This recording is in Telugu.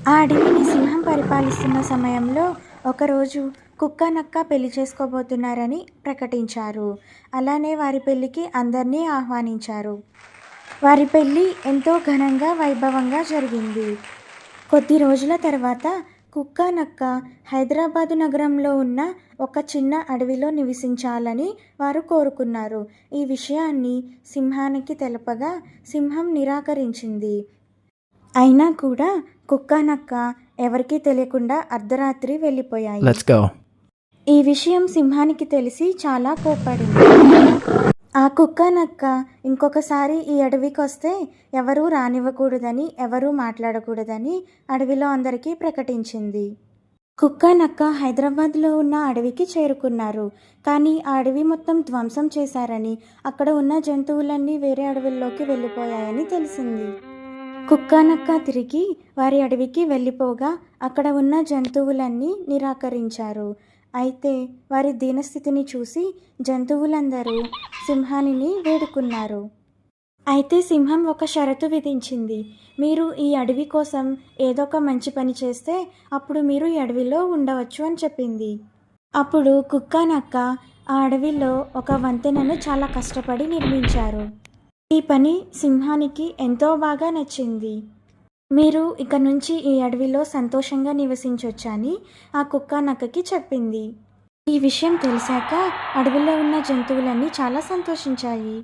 ఆ అడవిని సింహం పరిపాలిస్తున్న సమయంలో ఒకరోజు కుక్క నక్క పెళ్లి చేసుకోబోతున్నారని ప్రకటించారు. అలానే వారి పెళ్లికి అందరినీ ఆహ్వానించారు. వారి పెళ్లి ఎంతో ఘనంగా వైభవంగా జరిగింది. కొద్ది రోజుల తర్వాత కుక్క నక్క హైదరాబాదు నగరంలో ఉన్న ఒక చిన్న అడవిలో నివసించాలని వారు కోరుకున్నారు. ఈ విషయాన్ని సింహానికి తెలపగా సింహం నిరాకరించింది. అయినా కూడా కుక్క నక్క ఎవరికీ తెలియకుండా అర్ధరాత్రి వెళ్ళిపోయాయి. Let's go. ఈ విషయం సింహానికి తెలిసి చాలా కోప్పడింది. ఆ కుక్క నక్క ఇంకొకసారి ఈ అడవికి వస్తే ఎవరూ రానివ్వకూడదని, ఎవరూ మాట్లాడకూడదని అడవిలో అందరికీ ప్రకటించింది. కుక్క నక్క హైదరాబాద్లో ఉన్న అడవికి చేరుకున్నారు. కానీ ఆ అడవి మొత్తం ధ్వంసం చేశారని, అక్కడ ఉన్న జంతువులన్నీ వేరే అడవుల్లోకి వెళ్ళిపోయాయని తెలిసింది. కుక్క నక్క తిరిగి వారి అడవికి వెళ్ళిపోగా అక్కడ ఉన్న జంతువులన్నీ నిరాకరించారు. అయితే వారి దీనస్థితిని చూసి జంతువులందరూ సింహానిని వేడుకున్నారు. అయితే సింహం ఒక షరతు విధించింది. మీరు ఈ అడవి కోసం ఏదో ఒక మంచి పని చేస్తే అప్పుడు మీరు ఈ అడవిలో ఉండవచ్చు అని చెప్పింది. అప్పుడు కుక్క నక్క ఆ అడవిలో ఒక వంతెనను చాలా కష్టపడి నిర్మించారు. ఈ పని సింహానికి ఎంతో బాగా నచ్చింది. మీరు ఇక నుంచి ఈ అడవిలో సంతోషంగా నివసించొచ్చని ఆ కుక్క నక్కకి చెప్పింది. ఈ విషయం తెలిసాక అడవిలో ఉన్న జంతువులన్నీ చాలా సంతోషించాయి.